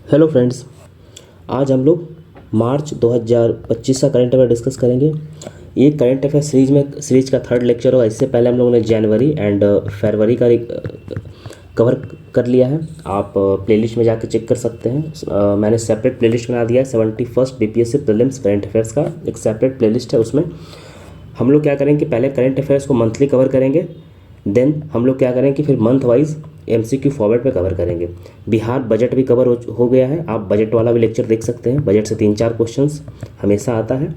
Hello friends. आज हम लोग मार्च 2025 का करंट अफेयर डिस्कस करेंगे। ये करंट अफेयर सीरीज का थर्ड लेक्चर होगा। इससे पहले हम लोगों ने जनवरी एंड फरवरी का कवर कर लिया है। आप प्लेलिस्ट में जाकर चेक कर सकते हैं। मैंने सेपरेट प्लेलिस्ट बना दिया है। 71st BPSC prelims current affairs का एक सेपरेट प्लेलिस्ट है। उसमें हम लोग क्या करेंगे कि पहले करंट अफेयर्स को मंथली कवर करेंगे, देन हम लोग क्या करेंगे कि फिर मंथ वाइज एमसीक्यू फॉर्मेट पे कवर करेंगे। बिहार बजट भी कवर हो गया है। आप बजट वाला भी लेक्चर देख सकते हैं। बजट से 3-4 क्वेश्चंस हमेशा आता है,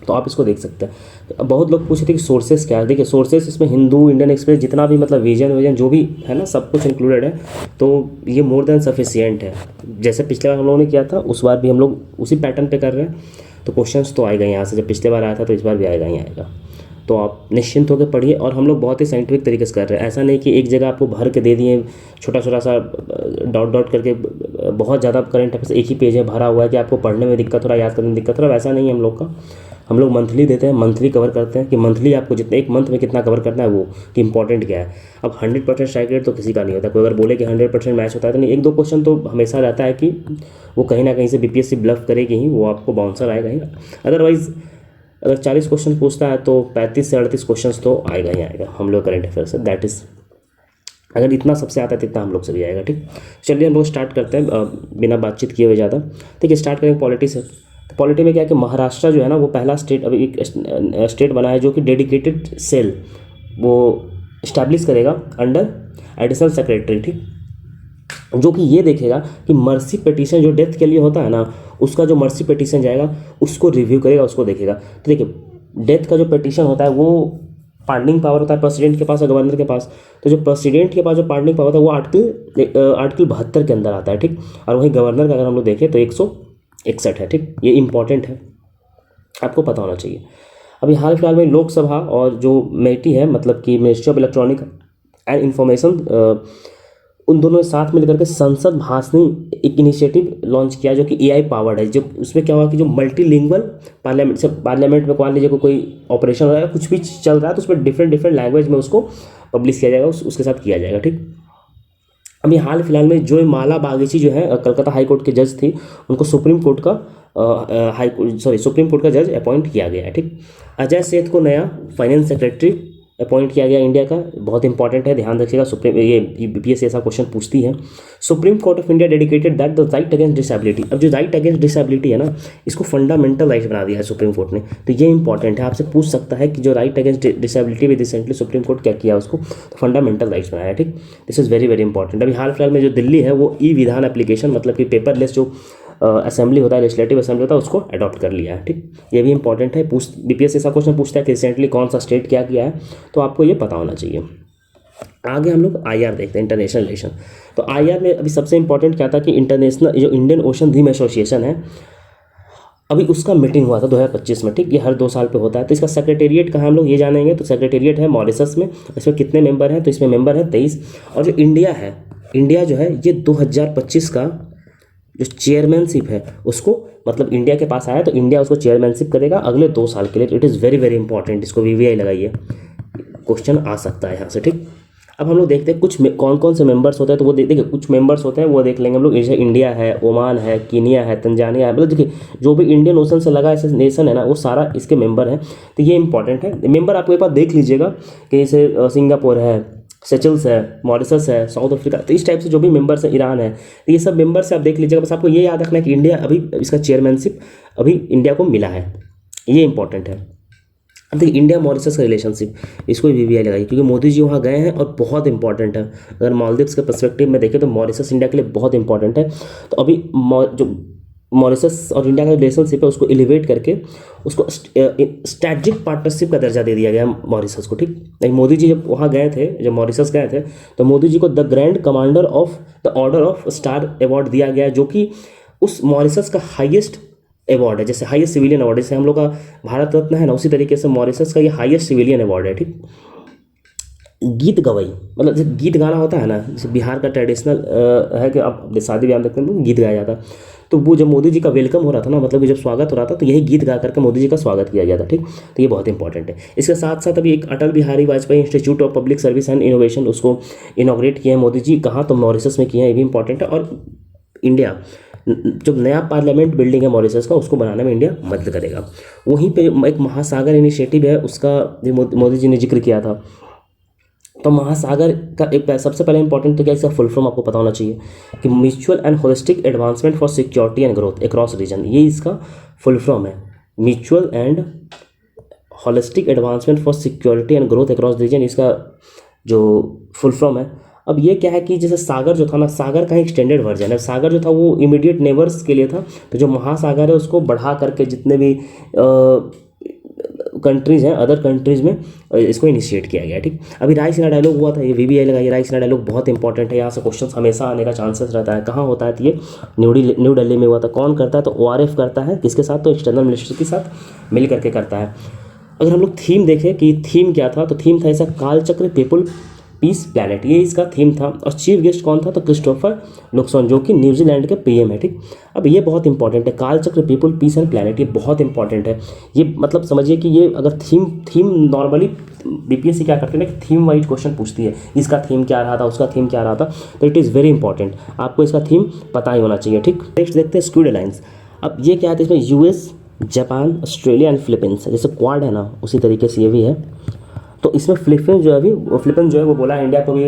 तो आप इसको देख सकते हैं। तो बहुत लोग पूछते थे कि सोर्सेस क्या है। देखिए, सोर्सेस इसमें हिंदू, इंडियन एक्सप्रेस, जितना भी मतलब विजन जो भी है ना, सब कुछ इंक्लूडेड है। तो ये मोर देन सफिशियंट है। जैसे पिछले बार हम लोगों ने किया था, उस बार भी हम लोग उसी पैटर्न पे कर रहे हैं। तो क्वेश्चंस तो आएगा यहाँ से, जब पिछले बार आया था तो इस बार भी आएगा ही आएगा। तो आप निश्चिंत होकर पढ़िए। और हम लोग बहुत ही साइंटिफिक तरीके से कर रहे हैं। ऐसा नहीं कि एक जगह आपको भर के दे दिए, छोटा छोटा सा डॉट डॉट करके, बहुत ज़्यादा करंट अफेयर्स एक ही पेज है भरा हुआ है कि आपको पढ़ने में दिक्कत हो रहा है, याद करने में दिक्कत हो रहा है। वैसा नहीं है हम लोग का। हम लोग मंथली देते हैं, मंथली कवर करते हैं कि मंथली आपको जितने एक मंथ में कितना कवर करना है, वो कि इंपॉर्टेंट क्या है। अब 100% स्ट्राइक रेट तो किसी का नहीं होता। कोई अगर बोले कि 100% मैच होता है तो नहीं। एक दो क्वेश्चन तो हमेशा रहता है कि वो कहीं ना कहीं से बीपीएससी ब्लफ करेगी ही, वो आपको बाउंसर आएगा ही। अदरवाइज अगर 40 क्वेश्चन पूछता है तो 35 से 38 क्वेश्चन तो आएगा ही आएगा हम लोग करंट अफेयर से। दैट इज़, अगर इतना सबसे आता है तो इतना हम लोग से भी आएगा। ठीक, चलिए हम लोग स्टार्ट करते हैं बिना बातचीत किए हुए ज़्यादा। ठीक है, स्टार्ट करेंगे पॉलिटी से। तो पॉलिटी में क्या है कि महाराष्ट्र जो है ना, वो पहला स्टेट, अभी एक स्टेट बना है जो कि डेडिकेटेड सेल वो इस्टेब्लिश करेगा अंडर एडिशनल सेक्रेटरी। ठीक, जो कि ये देखेगा कि मर्सी पिटीशन जो डेथ के लिए होता है ना, उसका जो मर्सी पिटीशन जाएगा उसको रिव्यू करेगा, उसको देखेगा। तो देखिए, डेथ का जो पिटीशन होता है वो पार्डनिंग पावर होता है प्रेसिडेंट के पास और गवर्नर के पास। तो जो प्रेसिडेंट के पास जो पार्डनिंग पावर होता है वो आर्टिकल 72 के अंदर आता है। ठीक, और वहीं गवर्नर का अगर हम लोग देखें तो 161 है। ठीक, ये इंपॉर्टेंट है, आपको पता होना चाहिए। अभी हाल फिलहाल में लोकसभा और जो मेटी है, मतलब कि ministry of electronic and information, उन दोनों ने साथ मिलकर के संसद भाषणी एक इनिशिएटिव लॉन्च किया जो कि एआई पावर्ड है। जो उसमें क्या हुआ कि जो मल्टीलिंगुअल पार्लियामेंट में मान लीजिए कोई ऑपरेशन हो रहा है, कुछ भी चल रहा है, तो उसमें डिफरेंट लैंग्वेज में उसको पब्लिश किया जाएगा, उसके साथ किया जाएगा। ठीक, अभी हाल फिलहाल में जो माला बागीची जो है कलकत्ता हाई कोर्ट के जज थी, उनको सुप्रीम कोर्ट का सुप्रीम कोर्ट का जज अपॉइंट किया गया है। ठीक, अजय सेठ को नया फाइनेंस सेक्रेटरी अपॉइंट किया गया इंडिया का। बहुत इंपॉर्टेंट है, ध्यान रखिएगा। ये बीपीएससी ऐसा क्वेश्चन पूछती है। Supreme court of India dedicated that the right against disability. अब जो राइट अगेंस्ट डिसेबिलिटी है ना, इसको फंडामेंटल राइट बना दिया है सुप्रीम कोर्ट ने। तो ये इंपॉर्टेंट है, आपसे पूछ सकता है कि जो राइट अगेंस्ट डिसेबिलिटी भी रिसेंटली सुप्रीम कोर्ट क्या किया उसको, तो फंडामेंटल राइट्स बनाया है। ठीक, this is very very important. अभी हाल फिलहाल में जो दिल्ली है वो ई विधान एप्लीकेशन, मतलब कि पेपरलेस जो असेंबली होता है, लेजिस्लेटिव असेंबली होता है, उसको अडॉप्ट कर लिया है। ठीक, ये भी इंपॉर्टेंट है। बीपीएससी ऐसा क्वेश्चन पूछता है कि रिसेंटली कौन सा स्टेट क्या किया है, तो आपको ये पता होना चाहिए। आगे हम लोग आईआर देखते हैं, इंटरनेशनल रिलेशन। तो आईआर में अभी सबसे इंपॉर्टेंट क्या था कि इंटरनेशनल जो इंडियन ओशन रिम एसोसिएशन है, अभी उसका मीटिंग हुआ था 2025 में। ठीक, ये हर 2 साल पे होता है। तो इसका सेक्रेटेरिएट कहाँ हम लोग ये जानेंगे। तो सेक्रेटेरिएट है मॉरिशस में। इसमें कितने मेंबर हैं, तो इसमें मेंबर है 23। और जो इंडिया है, इंडिया जो है ये 2025 का जो चेयरमैनशिप है उसको, मतलब इंडिया के पास आया तो इंडिया उसको चेयरमैनशिप करेगा अगले 2 साल के लिए। It is very very important. इसको वीवीआई लगाइए, क्वेश्चन आ सकता है यहाँ से। ठीक, अब हम लोग देखते हैं कुछ कौन कौन से मेंबर्स होते हैं। तो वो देखिए, कुछ मेंबर्स होते हैं वो देख लेंगे हम लोग। जैसे इंडिया है, ओमान है, कीनिया है, तंजानिया है। मतलब देखिए, जो भी इंडियन ओशन से लगा ऐसे नेशन है ना, वो सारा इसके मेंबर हैं। तो ये इंपॉर्टेंट है। मेंबर आपको एक बार देख लीजिएगा कि जैसे सिंगापुर है, सेचल्स है, मॉरिशस है, साउथ अफ्रीका। तो इस टाइप से जो भी मेंबर्स है, ईरान है, तो ये सब मेंबर्स आप देख लीजिएगा। बस आपको ये याद रखना है कि इंडिया अभी इसका चेयरमैनशिप अभी इंडिया को मिला है, ये इंपॉर्टेंट है। अब देखिए, इंडिया मॉरिशस का रिलेशनशिप, इसको वीवीआई लगाइए क्योंकि मोदी जी वहाँ गए हैं और बहुत इंपॉर्टेंट है। अगर मालदीव्स के पर्सपेक्टिव में देखें तो मॉरिशस इंडिया के लिए बहुत इंपॉर्टेंट है। तो अभी जो मॉरिशस और इंडिया का रिलेशनशिप है उसको एलिवेट करके उसको स्ट्रैटेजिक पार्टनरशिप का दर्जा दे दिया गया मॉरिशस को। ठीक, नहीं, मोदी जी जब वहाँ गए थे, जब मॉरिशस गए थे, तो मोदी जी को the grand commander of the order of star award दिया गया, जो कि उस मॉरिशस का हाईएस्ट अवार्ड है। जैसे हाईएस्ट सिविलियन अवार्ड, जैसे हम लोग का भारत रत्न है ना, उसी तरीके से मॉरिशस का ये हाईएस्ट सिविलियन अवार्ड है। ठीक, गीत गवाई, मतलब जैसे गीत गाना होता है ना, जैसे बिहार का ट्रेडिशनल है कि आप शादी ब्याह में देखते हैं गीत गाया जाता है। तो वो जब मोदी जी का वेलकम हो रहा था ना, मतलब कि जब स्वागत हो रहा था, तो यही गीत गा करके मोदी जी का स्वागत किया गया था। ठीक, तो ये बहुत इंपॉर्टेंट है। इसके साथ साथ अभी एक Atal Bihari Vajpayee institute of public service and innovation, उसको इनॉग्रेट किया है मोदी जी। कहाँ, तो मॉरिशस में किया है, ये भी इंपॉर्टेंट है। और इंडिया जो नया पार्लियामेंट बिल्डिंग है मॉरिशस का, उसको बनाने में इंडिया मदद करेगा। वहीं पे एक महासागर इनिशिएटिव है, उसका भी मोदी जी ने जिक्र किया था। तो महासागर का एक सबसे पहले इंपॉर्टेंट तो क्या, इसका फुल फॉर्म आपको पता होना चाहिए कि mutual and holistic advancement for security and growth across region, ये इसका फुल फॉर्म है। Mutual and holistic advancement for security and growth across region, इसका जो फुल फॉर्म है। अब ये क्या है कि जैसे सागर जो था ना, सागर का एक्सटेंडेड वर्जन है। सागर जो था वो इमीडिएट नेबर्स के लिए था, तो जो महासागर है उसको बढ़ा करके जितने भी कंट्रीज़ हैं, अदर कंट्रीज़ में इसको इनिशिएट किया गया। ठीक, अभी रायसीना डायलॉग हुआ था, ये वीवीआई लगा, ये रायसीना डायलॉग बहुत इंपॉर्टेंट है, यहाँ से क्वेश्चन हमेशा आने का चांसेस रहता है। कहाँ होता है, तो ये न्यू दिल्ली में हुआ था। कौन करता है, तो ओआरएफ करता है, किसके साथ, तो एक्सटर्नल मिनिस्टर के साथ मिल करके करता है। अगर हम लोग थीम देखें कि थीम क्या था, तो थीम था ऐसा, कालचक्र पीपल पीस प्लैनेट, ये इसका थीम था। और चीफ गेस्ट कौन था, तो क्रिस्टोफर लुक्सन, जो कि न्यूजीलैंड के पीएम है। ठीक, अब ये बहुत इंपॉर्टेंट है, कालचक्र पीपल पीस एंड प्लैनेट, ये बहुत इंपॉर्टेंट है। ये मतलब समझिए कि ये अगर थीम नॉर्मली बीपीएससी क्या करते हैं ना, थीम वाइज क्वेश्चन पूछती है, इसका थीम क्या रहा था, उसका थीम क्या रहा था, तो इट इज़ वेरी इंपॉर्टेंट, आपको इसका थीम पता ही होना चाहिए। ठीक, नेक्स्ट देखते हैं स्क्वाड अलायंस। अब ये क्या है, इसमें US, Japan, Australia and Philippines, जैसे क्वाड है ना, उसी तरीके से ये भी है। तो इसमें फिलीपींस जो है अभी, फिलीपींस जो है वो बोला है इंडिया को भी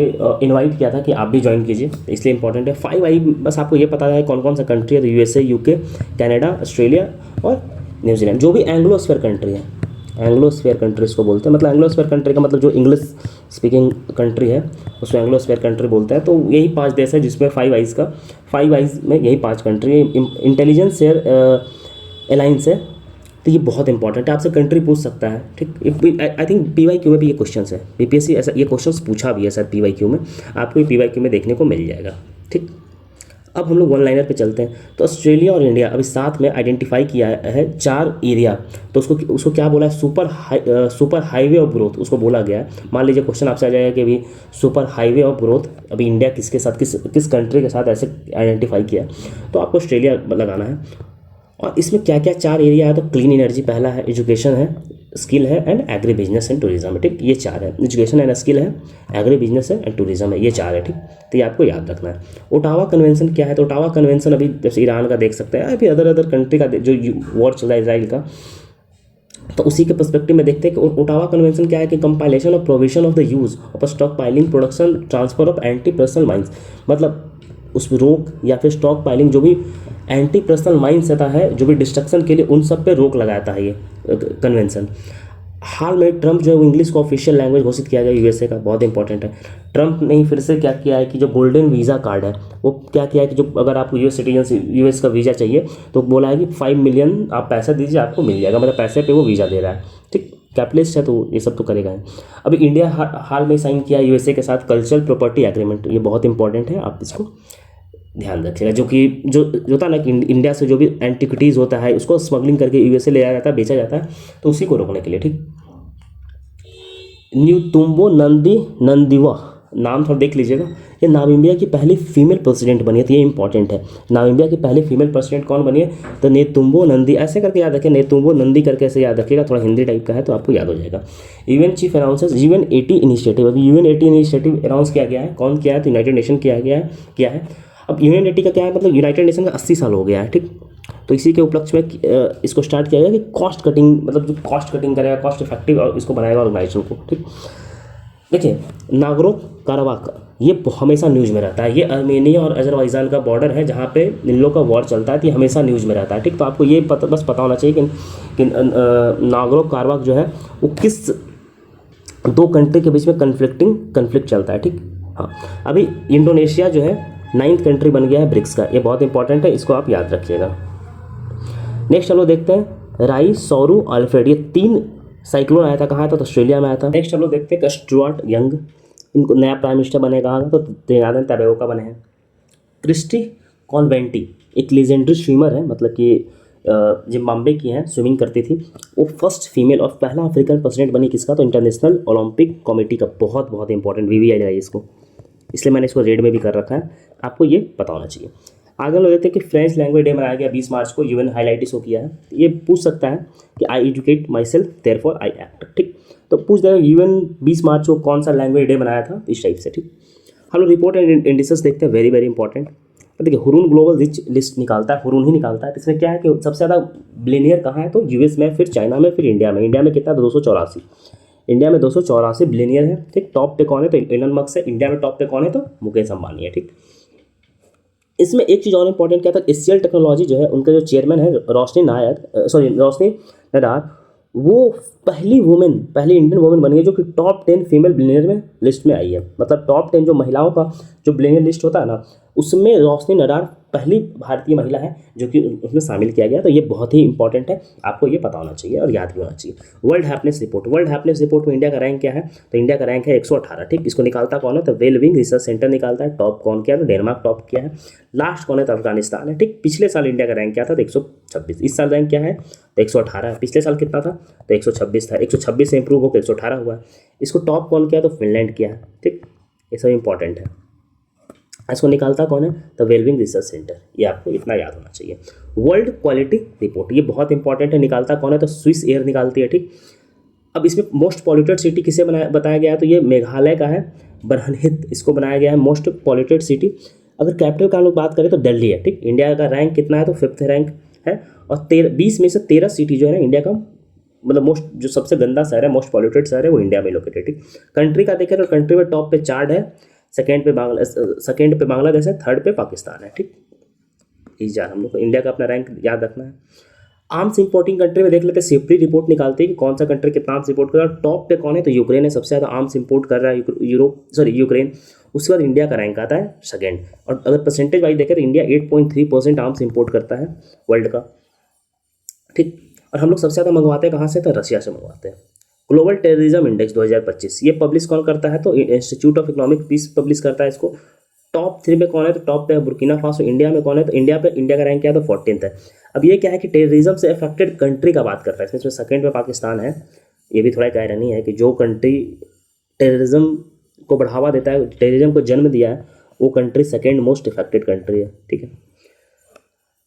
इनवाइट किया था कि आप भी ज्वाइन कीजिए, इसलिए इंपॉर्टेंट है। 5 आई बस आपको ये पता है कौन कौन सा कंट्री है, तो यूएसए, यूके, कनाडा, ऑस्ट्रेलिया और न्यूजीलैंड, जो भी एंग्लोस्फीयर कंट्री है। एंग्लोस्फीयर कंट्रीज को बोलते हैं, मतलब एंग्लोस्फीयर कंट्री का मतलब जो इंग्लिश स्पीकिंग कंट्री है उसको एंग्लोस्फीयर कंट्री बोलते हैं। तो यही 5 देश है जिसमें 5 आइज का, 5 आइज में यही 5 कंट्री है। इंटेलिजेंस शेयर अलायंस है, तो ये बहुत इंपॉर्टेंट है, आपसे कंट्री पूछ सकता है। ठीक, आई थिंक पीवाईक्यू में भी ये क्वेश्चंस है, बीपीएससी ऐसा ये क्वेश्चंस पूछा भी है सर पीवाईक्यू में, आपको ये पीवाईक्यू में देखने को मिल जाएगा। ठीक, अब हम लोग वन लाइनर पे चलते हैं। तो ऑस्ट्रेलिया और इंडिया अभी साथ में आइडेंटिफाई किया है 4 एरिया, तो उसको क्या बोला है, सुपर हाईवे ऑफ ग्रोथ उसको बोला गया है। मान लीजिए क्वेश्चन आपसे आ जाएगा कि अभी सुपर हाईवे ऑफ ग्रोथ अभी इंडिया किसके साथ, किस कंट्री के साथ ऐसे आइडेंटिफाई किया, तो आपको ऑस्ट्रेलिया लगाना है। और इसमें क्या क्या 4 एरिया है, तो क्लीन एनर्जी पहला है, एजुकेशन है, स्किल है and agri business and tourism है। ठीक, ये 4 है, एजुकेशन एंड स्किल है, एग्री बिजनेस है एंड टूरिज्म है, ये 4 है। ठीक, तो ये आपको याद रखना है। ओटावा कन्वेंशन क्या है, तो ओटावा कन्वेंशन अभी जैसे ईरान का देख सकते हैं, अभी अदर कंट्री का जो वॉर चल रहा है इसराइल का, तो उसी के पर्सपेक्टिव में देखते हैं कि ओटावा कन्वेंशन क्या है कि compilation of provision of the use of stock piling, production, transfer of anti personal mines, मतलब उस रोक या फिर स्टॉक पाइलिंग, जो भी एंटी पर्सनल माइंस रहता है, जो भी डिस्ट्रक्शन के लिए, उन सब पे रोक लगाता है ये कन्वेंशन। हाल में ट्रंप जो है वो इंग्लिश को ऑफिशियल लैंग्वेज घोषित किया गया यूएसए का, बहुत इंपॉर्टेंट है। ट्रंप ने फिर से क्या किया है कि जो गोल्डन वीज़ा कार्ड है वो क्या किया है कि जो अगर आपको यूएस सिटीजन यूएस का वीज़ा चाहिए तो बोला है कि 5 मिलियन आप पैसा दीजिए आपको मिल जाएगा, मतलब पैसे पे वो वीज़ा दे रहा है। ठीक, कैपिटलिस्ट है तो ये सब तो करेगा ही। अभी इंडिया हाल में साइन किया यूएसए के साथ कल्चरल प्रॉपर्टी एग्रीमेंट, ये बहुत इंपॉर्टेंट है, आप इसको ध्यान रखिएगा। जो होता है ना कि इंडिया से जो भी एंटिक्विटीज़ होता है उसको स्मगलिंग करके यूएसए ले जाया जाता है, बेचा जाता है, तो उसी को रोकने के लिए। ठीक, न्यूतुम्बो नंदीवा नाम थोड़ा देख लीजिएगा, ये नामीबिया की पहली फीमेल प्रेसिडेंट बनी है, तो ये इंपॉर्टेंट है। नामीबिया की पहली फीमेल प्रेसिडेंट कौन बनी है, तो नेतुम्बो नंदी, ऐसे करके याद रखिए, नेतुम्बो नंदी करके ऐसे याद रखिएगा, थोड़ा हिंदी टाइप का है तो आपको याद हो जाएगा। UN chief announces UN80 initiative, अभी UN80 इनिशिएटिव अनाउंस किया गया है, कौन किया है, तो यूनाइटेड नेशन किया है। अब UN80 का क्या है, मतलब यूनाइटेड नेशन का 80 साल हो गया है। ठीक, तो इसी के उपलक्ष्य में इसको स्टार्ट किया गया कि कॉस्ट कटिंग, मतलब जो कॉस्ट कटिंग करेगा, कॉस्ट इफेक्टिव और इसको बनाएगा ऑर्गेनाइजेशन को। ठीक, देखिए नागोर्नो कराबाख ये हमेशा न्यूज़ में रहता है, ये आर्मेनिया और अजरबैजान का बॉर्डर है जहाँ पे इन लोगों का वॉर चलता है, तो ये हमेशा न्यूज़ में रहता है। ठीक, तो आपको ये बस पता होना चाहिए कि नागोर्नो कराबाख जो है वो किस 2 कंट्री के बीच में कन्फ्लिक्ट चलता है। ठीक, हाँ, अभी इंडोनेशिया जो है 9th कंट्री बन गया है ब्रिक्स का, ये बहुत इंपॉर्टेंट है, इसको आप याद रखिएगा। नेक्स्ट हम लोग देखते हैं राई, सौरू, अल्फ्रेड, ये 3 साइक्लोन आया था, कहाँ था, तो ऑस्ट्रेलिया में आया था। नेक्स्ट हम लोग देखते हैं कि स्टुअर्ट यंग, इनको नया प्राइम मिनिस्टर बने, कहा था, तो त्रिनाद टोबैगो का बने हैं। क्रिस्टी कॉन्वेंटी एक लेजेंडरी स्विमर है, मतलब कि जिम्बाब्वे की हैं, स्विमिंग करती थी, वो फर्स्ट फीमेल और पहला अफ्रीकन प्रेसिडेंट बनी, किसका, तो इंटरनेशनल ओलंपिक कमेटी का, बहुत बहुत इंपॉर्टेंट, वीवीआई लगाइए इसको, इसलिए मैंने इसको रेड में भी कर रखा है, आपको ये पता होना चाहिए। आगे हम लोग देखते हैं कि फ्रेंच लैंग्वेज डे मनाया गया 20 मार्च को, यूएन हाईलाइट इसको किया है। ये पूछ सकता है कि I educate myself therefore I act. ठीक, तो पूछ देगा यूएन 20 मार्च को कौन सा लैंग्वेज डे मनाया था, इस टाइप से। ठीक, हम लोग रिपोर्ट एंड इंडिसेस देखते हैं, वेरी वेरी इंपॉर्टेंट। तो देखिए हुरून ग्लोबल रिच लिस्ट निकालता है, हुरून ही निकालता है। तो इसमें क्या है कि सबसे ज़्यादा बिलियनियर कहाँ है, तो यूएस में, फिर चाइना में, फिर इंडिया में। इंडिया में कितना है, 284। इंडिया में 284 बिलियनियर है, ठीक। टॉप पे कौन है, तो एलन मस्क है। इंडिया में टॉप पे कौन है, तो मुकेश अंबानी है, ठीक। इसमें एक चीज़ और इंपॉर्टेंट क्या था, एचसीएल टेक्नोलॉजी जो है, उनका जो चेयरमैन है रोशनी नडार, वो पहली इंडियन वुमेन बनी है जो कि टॉप 10 फीमेल बिलियनियर में लिस्ट में आई है। मतलब टॉप 10 जो महिलाओं का जो बिलियनियर लिस्ट होता है ना, उसमें रोशनी नडार पहली भारतीय महिला है जो कि उसमें शामिल किया गया। तो ये बहुत ही इंपॉर्टेंट है, आपको ये पता होना चाहिए और याद भी होना चाहिए। वर्ल्ड हैप्पीनेस रिपोर्ट में इंडिया का रैंक क्या है, तो इंडिया का रैंक है 118, ठीक। इसको निकालता कौन है, तो वेलबिंग रिसर्च सेंटर निकालता है। टॉप कौन किया, तो डेनमार्क टॉप किया है। लास्ट कौन है, तो अफगानिस्तान है, ठीक। पिछले साल इंडिया का रैंक क्या था, तो 126। इस साल रैंक क्या है, तो 118 है। पिछले साल कितना था, तो 126 था। 126 से इंप्रूव होकर 118 हुआ है। इसको टॉप कौन किया, तो फिनलैंड किया है, ठीक। ये सब इंपॉर्टेंट है। इसको निकालता कौन है, तो वेलबिंग रिसर्च सेंटर। ये आपको इतना याद होना चाहिए। वर्ल्ड क्वालिटी रिपोर्ट, ये बहुत इंपॉर्टेंट है, निकालता कौन है, तो स्विस एयर निकालती है, ठीक। अब इसमें मोस्ट पॉल्यूटेड सिटी किसे बताया गया है, तो ये मेघालय का है, बरहनहित इसको बनाया गया है मोस्ट पॉल्यूटेड सिटी। अगर कैपिटल का हम लोग बात करें तो दिल्ली है, ठीक। इंडिया का रैंक कितना है, तो 5th रैंक है। और 20 में से 13 सिटी जो है ना इंडिया का, मतलब मोस्ट जो सबसे गंदा शहर है, मोस्ट पॉल्यूटेड शहर है, वो इंडिया में लोकेटेड, ठीक। कंट्री का देखें तो कंट्री में टॉप पे चार्ड है, सेकेंड पे बांग्लादेश है, थर्ड पे पाकिस्तान है, ठीक। इस हम लोग को इंडिया का अपना रैंक याद रखना है। आर्म्स इंपोर्टिंग कंट्री में देख लेते हैं, सेफ्टी रिपोर्ट निकालते हैं कि कौन सा कंट्री कितना आर्म्स इंपोर्ट कर रहा है। टॉप पे कौन है, तो यूक्रेन है, सबसे ज़्यादा आर्म्स इंपोर्ट कर रहा है यूक्रेन। उसके बाद इंडिया का रैंक आता है सेकेंड। और अगर परसेंटेज वाइज देखें तो इंडिया 8.3% आर्म्स इंपोर्ट करता है वर्ल्ड का, ठीक। और हम लोग सबसे ज़्यादा मंगवाते हैं कहाँ से, तो रशिया से मंगवाते हैं। ग्लोबल टेररिज्म इंडेक्स 2025 ये पब्लिश कौन करता है, तो Institute of Economic Peace publish करता है इसको। टॉप 3 में कौन है, तो टॉप पे है बुर्किना फासो। इंडिया में कौन है, तो इंडिया का रैंक क्या है, तो 14th है। अब ये क्या है कि टेररिज्म से अफेक्टेड कंट्री का बात करता है, इसमें सेकंड पे पाकिस्तान है। ये भी थोड़ा एक आयरनी है कि जो कंट्री टेररिज्म को बढ़ावा देता है, टेररिज्म को जन्म दिया है, वो country second most affected country है, ठीक है।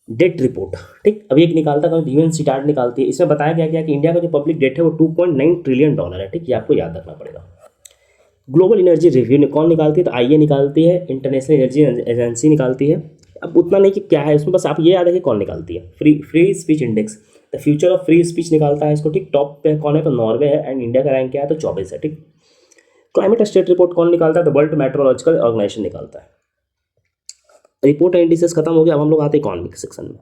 डेट रिपोर्ट, ठीक। अब एक निकालता है यूएन सिटाड निकालती है। इसमें बताया गया कि इंडिया का जो पब्लिक डेट है वो $2.9 ट्रिलियन है, ठीक। ये आपको याद रखना पड़ेगा। ग्लोबल एनर्जी रिव्यू कौन निकालती है, तो आईए निकालती है, इंटरनेशनल एनर्जी एजेंसी निकालती है। अब उतना नहीं कि क्या है उसमें, बस आप ये याद है कि कौन निकालती है। Free speech index, the future of free speech निकालता है इसको, ठीक। टॉप पे कौन है, तो नॉर्वे है। एंड इंडिया का रैंक क्या है, तो 24 है, ठीक। क्लाइमेट स्टेट रिपोर्ट कौन निकालता है, तो वर्ल्ड मेट्रोलॉजिकल ऑर्गेनाइजेशन निकालता है। रिपोर्ट एंड इंडिसेस खत्म हो गया। अब हम लोग आते हैं इकोनॉमिक सेक्शन में।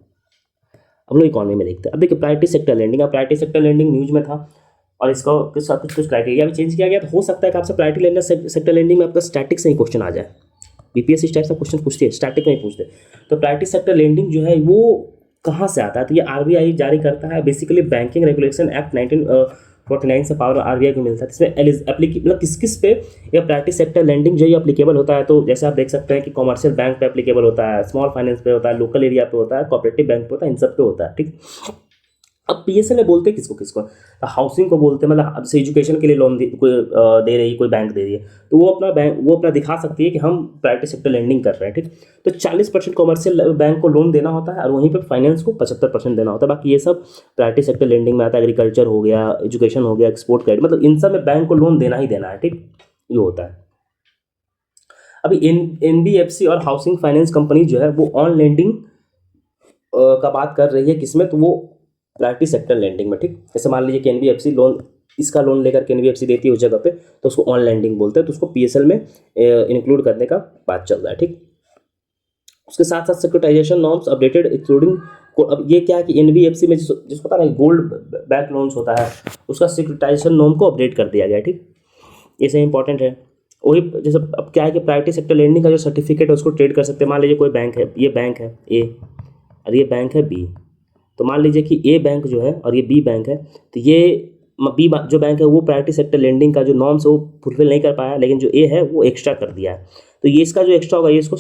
हम लोग इकोनॉमी में देखते हैं। अब देखिए प्रायोरिटी सेक्टर लैंडिंग, अब प्रायोरिटी सेक्टर लैंडिंग न्यूज में था और इसका कुछ क्राइटेरिया भी चेंज किया गया। तो हो सकता है कि आपसे प्रायोरिटी सेक्टर लैंडिंग में आपका स्टैटिक से ही क्वेश्चन आ जाए। बीपीएससी टाइप से क्वेश्चन पूछती है, स्टैटिक में ही पूछते। तो प्रायोरिटी सेक्टर लैंडिंग जो है वो कहाँ से आता है, तो ये आरबीआई जारी करता है। बेसिकली बैंकिंग रेगुलेशन एक्ट 1949 से पावर आरबीआई को मिलता है। इसमें मतलब किस किस पे या प्रायोरिटी सेक्टर लैंडिंग जो ये एप्लीकेबल होता है, तो जैसे आप देख सकते हैं कि कॉमर्शियल बैंक पे एप्लीकेबल होता है, स्मॉल फाइनेंस पे होता है, लोकल एरिया पे होता है, कोऑपरेटिव बैंक पे होता है, इन सब पे होता है, ठीक। अब पीएसएल में बोलते हैं किसको हाउसिंग को बोलते हैं, मतलब अब से एजुकेशन के लिए लोन दे रही है कोई बैंक दे रही है, तो वो अपना दिखा सकती है कि हम प्राइवेट सेक्टर लैंडिंग कर रहे हैं, ठीक। तो 40% कॉमर्शियल बैंक को लोन देना होता है और वहीं पे फाइनेंस को 75% देना होता है। बाकी ये सब प्राइवेट सेक्टर लैंडिंग में आता है। एग्रीकल्चर हो गया, एजुकेशन हो गया, एक्सपोर्ट क्रेडिट, मतलब इन सब में बैंक को लोन देना ही देना है, ठीक। ये होता है। अभी एनबीएफसी और हाउसिंग फाइनेंस कंपनी जो है वो ऑन लैंडिंग का बात कर रही है, किसमें, तो वो प्रायोरिटी सेक्टर लैंडिंग में, ठीक। जैसे मान लीजिए कि एनबीएफसी इसका लोन लेकर के एनबीएफसी देती है उस जगह पे, तो उसको ऑन लैंडिंग बोलते हैं। तो उसको पीएसएल में इंक्लूड करने का बात चल रहा है, ठीक। उसके साथ साथ सिक्योरिटाइजेशन नॉर्म्स अपडेटेड इंक्लूडिंग। अब ये क्या है कि एनबीएफसी में जिसको पता है गोल्ड बैक लोन्स होता है, उसका सिक्योरिटाइजेशन नॉर्म को अपडेट कर दिया गया, ठीक। ये सब इंपॉर्टेंट है। वही जैसे अब क्या है कि प्रायोरिटी सेक्टर लैंडिंग का जो सर्टिफिकेट है उसको ट्रेड कर सकते हैं। मान लीजिए कोई बैंक है, ये बैंक है ए और ये बैंक है बी। तो मान लीजिए कि ए बैंक जो है और ये बी बैंक है, तो ये बी जो बैंक है वो प्रायोरिटी सेक्टर लैंडिंग का जो नॉर्म्स है वो फुलफिल नहीं कर पाया, लेकिन जो ए है वो एक्स्ट्रा कर दिया है, तो ये इसका जो एक्स्ट्रा होगा ये इसको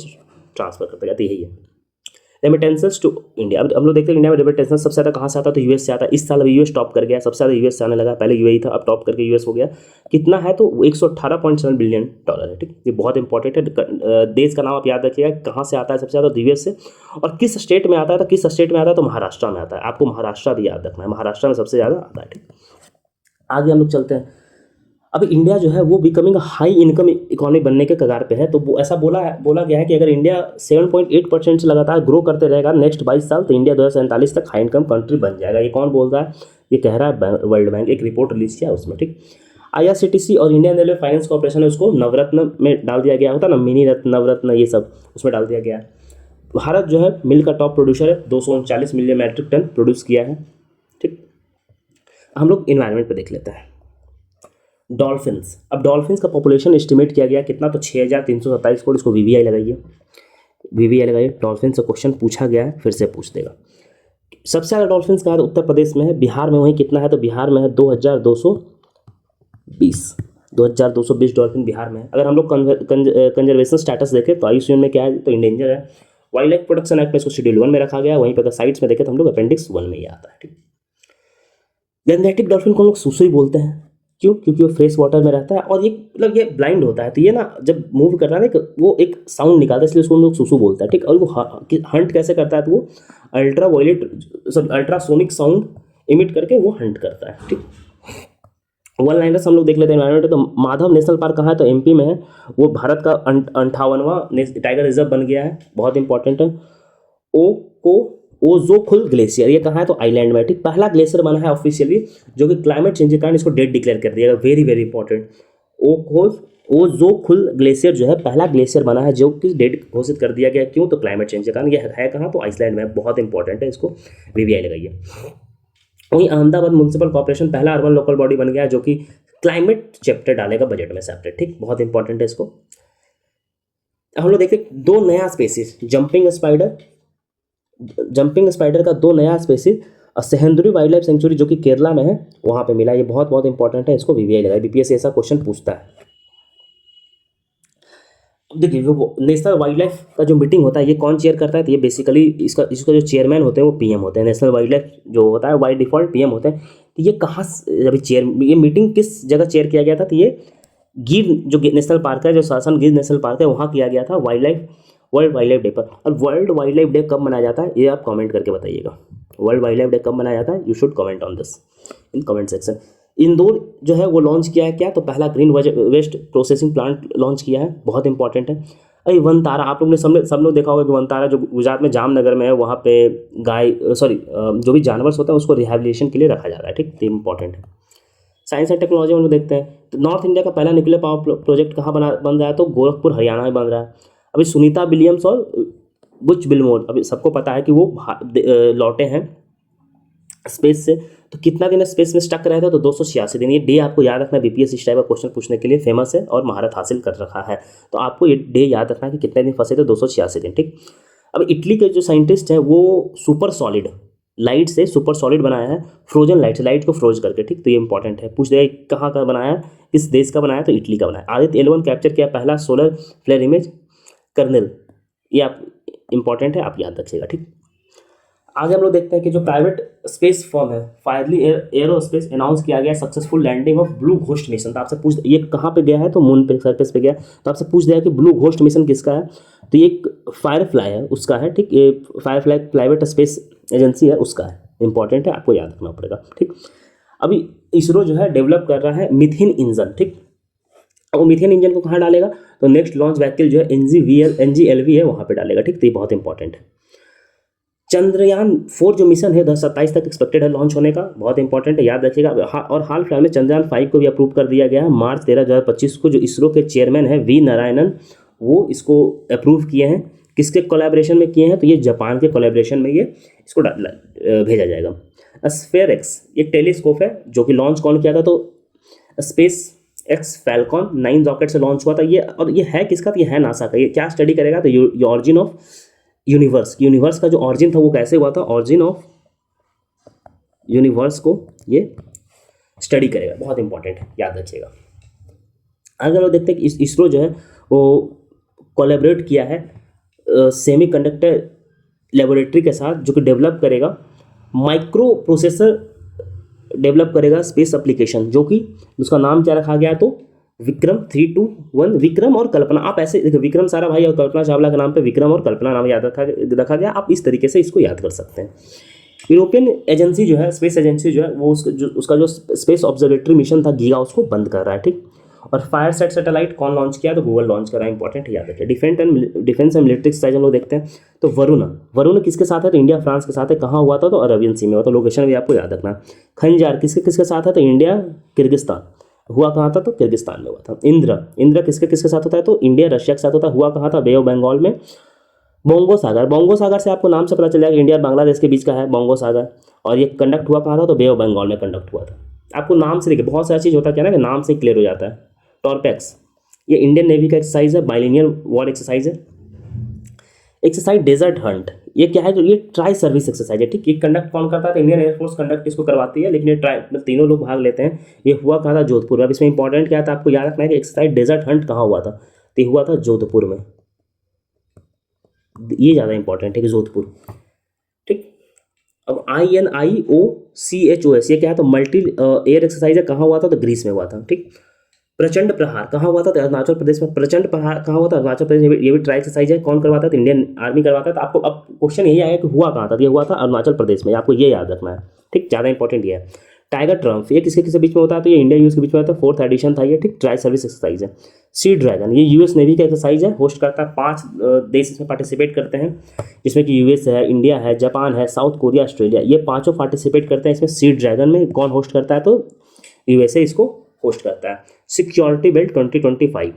ट्रांसफर कर देगा। तो यही है रेमिटेंसेस टू इंडिया। अब हम लोग देखते हैं इंडिया में रेमिटेंसेस सबसे ज़्यादा कहाँ से आता है, तो यूएस से आता है। इस साल अभी यूएस टॉप कर गया, सबसे ज़्यादा यूएस से आने लगा। पहले यूएई था, अब टॉप करके यूएस हो गया। कितना है, तो 118.7 बिलियन डॉलर है, ठीक। ये बहुत इंपॉर्टेंट है। देश का नाम आप याद रखिएगा, कहाँ से आता है सबसे ज़्यादा, तो यूएस से। और किस स्टेट में आता है, तो किस स्टेट में आता है, तो महाराष्ट्र में आता है। आपको महाराष्ट्र भी याद रखना है, महाराष्ट्र में सबसे ज़्यादा आता है, ठीक। आगे हम लोग चलते हैं। अब इंडिया जो है वो बिकमिंग हाई इनकम इकोनॉमी बनने के कगार पे है। तो वो ऐसा बोला गया है कि अगर इंडिया 7.8% से लगातार ग्रो करते रहेगा नेक्स्ट 22 साल, तो इंडिया 2047 तक हाई इनकम कंट्री बन जाएगा। ये कौन बोल रहा है? ये कह रहा है वर्ल्ड बैंक, एक रिपोर्ट रिलीज किया उसमें, ठीक। IRCTC और इंडियन रेलवे फाइनेंस कॉर्पोरेशन है, उसको नवरत्न में डाल दिया गया, होता ना मिनी रत्न, नवरत्न, ये सब उसमें डाल दिया गया है। भारत जो है मिल का टॉप प्रोड्यूसर है, 239 मिलियन मैट्रिक टन प्रोड्यूस किया है, ठीक। हम लोग इन्वायरमेंट पे देख लेते हैं। डॉल्फिन्स, अब डॉल्फिन्स का पॉपुलेशन एस्टिमेट किया गया कितना, तो 6327 करोड़। इसको VVI लगाइए, VVI लगाइए। डॉल्फिन से क्वेश्चन पूछा गया है, फिर से पूछ देगा। सबसे ज़्यादा डॉल्फिन्स कहाँ है? तो उत्तर प्रदेश में है। बिहार में वहीं कितना है? तो बिहार में है 2220 डॉल्फिन बिहार में है। अगर हम लोग कंजर्वेशन स्टेटस देखें तो IUCN में क्या है? तो इंडेंजर है। वाइल्ड लाइफ प्रोटेक्शन एक्ट में इसको शेड्यूल 1 में रखा गया है। वहीं पर अगर साइट्स में देखें तो हम लोग अपेंडिक्स 1 में ही आता है, ठीक। गैंगेटिक डॉल्फिन को हम लोग सुसुई बोलते हैं, क्यों? क्योंकि वो फ्रेश वाटर में रहता है और ये मतलब ये ब्लाइंड होता है, तो ये ना जब मूव करता है ना वो एक साउंड निकालता है, इसलिए उसको हम लोग सुसु बोलते हैं, ठीक। और वो हंट कैसे करता है? तो वो अल्ट्रासोनिक साउंड इमिट करके वो हंट करता है, ठीक। वन लाइनर्स हम लोग देख लेते हैं एनवायरमेंट। तो माधव नेशनल पार्क कहाँ है? तो MP में है। वो भारत का 58वां टाइगर रिजर्व बन गया है, बहुत इंपॉर्टेंट है। ओजोखुल ग्लेशियर, ये कहाँ है? तो आइलैंड में, ठीक। पहला ग्लेशियर बना है ऑफिशियली, जो कि क्लाइमेट चेंज के कारण इसको डेड डिक्लेयर कर दिया गया। Very very important. ओजोखुल ग्लेशियर जो है पहला ग्लेशियर बना है जो कि डेड घोषित कर दिया गया। क्यों? तो क्लाइमेट चेंज के कारण। ये है कहाँ? तो आइसलैंड में, बहुत इंपॉर्टेंट है, इसको VVI लगाइए। वहीं अहमदाबाद म्यूनिसिपल कॉर्पोरेशन पहला अर्बन लोकल बॉडी बन गया जो कि क्लाइमेट चैप्टर डालेगा बजट में सेपरेट, ठीक। बहुत इंपॉर्टेंट है इसको। हम लोग देखते हैं 2 नया स्पेसिस, जंपिंग स्पाइडर का 2 नया स्पेसिस सहेंद्री वाइल्ड लाइफ सेंचुरी जो कि केरला में है, वहां पे मिला। ये बहुत बहुत इंपॉर्टेंट है, इसको VVI लगाए। BPSC ऐसा क्वेश्चन पूछता है। देखिए जो नेशनल वाइल्ड लाइफ का जो मीटिंग होता है ये कौन चेयर करता है? तो ये बेसिकली इसका जो चेयरमैन होते हैं वो PM होते हैं। नेशनल वाइल्ड लाइफ जो होता है बाई डिफॉल्ट PM होते हैं। तो ये कहाँ अभी ये मीटिंग किस जगह चेयर किया गया था? तो ये गिर जो नेशनल पार्क है, जो शासन गिर नेशनल पार्क है, वहाँ किया गया था वर्ल्ड वाइल्ड लाइफ डे पर। और वर्ल्ड वाइल्ड लाइफ डे कब मनाया जाता है ये आप कमेंट करके बताइएगा। वर्ल्ड वाइल्ड लाइफ डे कब मनाया जाता है? You should comment on this in comment section. Indore जो है वो लॉन्च किया है क्या? तो पहला green waste processing plant launch किया है, बहुत इंपॉर्टेंट है। अरे वनतारा, आप लोग ने सब लोग देखा होगा कि वनतारा जो गुजरात में जामनगर में है, वहाँ पे जो भी जानवर होता है उसको रिहेबिलिटेशन के लिए रखा जा रहा है, ठीक। तो इंपॉर्टेंट है। साइंस एंड टेक्नोलॉजी हम लोग देखते हैं तो नॉर्थ इंडिया का पहला न्यूक्लियर पावर प्रोजेक्ट कहाँ बन रहा है? तो गोरखपुर हरियाणा में बन रहा है। अभी सुनीता विलियम्स और बुच बिलमोर, अभी सबको पता है कि वो लौटे हैं स्पेस से। तो कितना दिन स्पेस में स्टक रहे थे? तो 286 दिन। ये डे आपको याद रखना, BPSC इस टाइप का क्वेश्चन पूछने के लिए फेमस है और महारत हासिल कर रखा है। तो आपको ये डे याद रखना कि कितने दिन फंसे थे, 286 दिन, ठीक। अब इटली के जो साइंटिस्ट हैं वो सुपर सॉलिड लाइट से सुपर सॉलिड बनाया है, फ्रोजन लाइट से, लाइट को फ्रोज करके, ठीक। तो ये इंपॉर्टेंट है, पूछ देगा कहाँ का बनाया, किस देश का बनाया? तो इटली का बनाया। आदित्य L1 कैप्चर किया पहला सोलर फ्लेयर इमेज कर्नेल, ये आप इंपॉर्टेंट है, आप याद रखिएगा, ठीक। आगे हम लोग देखते हैं कि जो प्राइवेट स्पेस फर्म है फायरली एरोस्पेस अनाउंस किया गया successful landing of blue ghost mission. तो आपसे पूछ ये कहाँ पे गया है? तो मून पे सरफेस पे गया। तो आपसे पूछ दिया कि ब्लू घोस्ट मिशन किसका है? तो ये एक फायरफ्लाई है, उसका है, ठीक। ये फायरफ्लाई प्राइवेट स्पेस एजेंसी है, उसका है, इंपॉर्टेंट है, आपको याद रखना पड़ेगा, ठीक। अभी इसरो जो है डेवलप कर रहा है मिथेन इंजन, ठीक। अब वो मिथेन इंजन को कहाँ डालेगा? तो नेक्स्ट लॉन्च व्हीकल जो है NGLV है, वहाँ पे डालेगा, ठीक। तो ये बहुत इंपॉर्टेंट है। चंद्रयान 4 जो मिशन है 2027 तक एक्सपेक्टेड है लॉन्च होने का, बहुत इंपॉर्टेंट है, याद रखिएगा। और हाल फिलहाल में चंद्रयान 5 को भी अप्रूव कर दिया गया है मार्च 13, 2025 को। जो इसरो के चेयरमैन है V नारायणन, वो इसको अप्रूव किए हैं। किसके कोलैबोरेशन में किए हैं? तो ये जापान के कोलैबोरेशन में ये इसको भेजा जाएगा। स्फेयरएक्स एक टेलीस्कोप है जो कि लॉन्च कौन किया था? तो SpaceX Falcon 9 रॉकेट से लॉन्च हुआ था ये। और ये है किसका? तो ये है नासा का। ये क्या स्टडी करेगा? तो ये ऑरिजिन ऑफ यूनिवर्स का जो ऑरिजिन था वो कैसे हुआ था, ऑरिजिन ऑफ यूनिवर्स को ये स्टडी करेगा, बहुत इंपॉर्टेंट है, याद रखिएगा। अगर लोग देखते हैं कि इसरो जो है वो कोलैबोरेट किया है सेमीकंडक्टर लेबोरेटरी के साथ, जो कि डेवलप करेगा माइक्रो प्रोसेसर, डेवलप करेगा स्पेस एप्लीकेशन, जो कि उसका नाम क्या रखा गया? तो विक्रम 321। विक्रम और कल्पना, आप ऐसे देखो, विक्रम साराभाई और कल्पना चावला के नाम पे विक्रम और कल्पना नाम याद रखा गया। आप इस तरीके से इसको याद कर सकते हैं। यूरोपियन एजेंसी जो है, स्पेस एजेंसी जो है, वो उसका जो स्पेस ऑब्जर्वेटरी मिशन था गीगा, उसको बंद कर रहा है, ठीक। और फायर सेट सैटेलाइट कौन लॉन्च किया? तो गूगल लॉन्च कर रहा है, इंपॉर्टेंट याद रखिए। डिफेंस एंड मिलिट्री एक्सरसाइज हम लोग देखते हैं। तो वरुण किसके साथ है? तो इंडिया फ्रांस के साथ है। कहाँ हुआ था? तो अरबियन सी में हुआ। तो लोकेशन भी आपको याद रखना है। खंजार किसके किसके साथ है? तो इंडिया किर्गिस्तान। हुआ कहाँ था? तो किर्गिस्तान में हुआ था। इंद्र किसके किसके साथ होता है? तो इंडिया रशिया के साथ होता है। हुआ कहाँ था? बे ऑफ बंगाल में। बोंगो सागर से आपको नाम से पता चल जाएगा इंडिया और बांग्लादेश के बीच का है बोंगो सागर। और ये कंडक्ट हुआ कहाँ था? तो बे ऑफ बंगाल में कंडक्ट हुआ था। आपको नाम से देखिए, बहुत सारा चीज़ होता क्या है ना कि नाम से क्लियर हो जाता है। टॉर्पेक्स, ये इंडियन नेवी का एक्सरसाइज है, बाइलिनियर वॉर एक्सरसाइज है। एक्सरसाइज डेजर्ट हंट, ये क्या है? जो ये ट्राई सर्विस एक्सरसाइज है, ठीक। ये कंडक्ट कौन करता है? तो इंडियन एयरफोर्स कंडक्ट इसको करवाती है, लेकिन ये ट्राई मतलब तीनों लोग भाग लेते हैं। ये हुआ कहाँ था? जोधपुर में। अब इसमें इंपॉर्टेंट क्या था आपको याद रखना है कि एक्सरसाइज डेजर्ट हंट कहाँ हुआ था? तो ये हुआ था जोधपुर में। ये ज़्यादा इंपॉर्टेंट है कि जोधपुर, ठीक। अब INIOCHOS, ये क्या है? तो मल्टी एयर एक्सरसाइज है। कहाँ हुआ था? तो ग्रीस में हुआ था, ठीक। प्रचंड प्रहार कहाँ हुआ था? तो अरुणाचल प्रदेश में। प्रचंड प्रहार कहाँ हुआ था? अरुणाचल प्रदेश। ये भी ट्राई एक्सरसाइज है। कौन करवाता है? तो इंडियन आर्मी करवाता है। तो आपको अब क्वेश्चन यही आएगा कि हुआ कहाँ था? तो ये हुआ था अरुणाचल प्रदेश में, आपको ये याद रखना है, ठीक। ज़्यादा इंपॉर्टेंट ये है। टाइगर ट्रम्प, ये किसके किसके बीच में होता है? तो ये इंडिया यूएस के बीच में होता है। 4th एडिशन था ये, ठीक। ट्राई सर्विस एक्सरसाइज है। सी ड्रैगन, ये यूएस नेवी का एक्सरसाइज है, होस्ट करता है। 5 देश इसमें पार्टिसिपेट करते हैं, जिसमें कि यूएस है, इंडिया है, जापान है, साउथ कोरिया, ऑस्ट्रेलिया, ये पांचों पार्टिसिपेट करते हैं इसमें। सी ड्रैगन में कौन होस्ट करता है? तो यूएसए इसको होस्ट करता है। सिक्योरिटी बेल्ट 2025,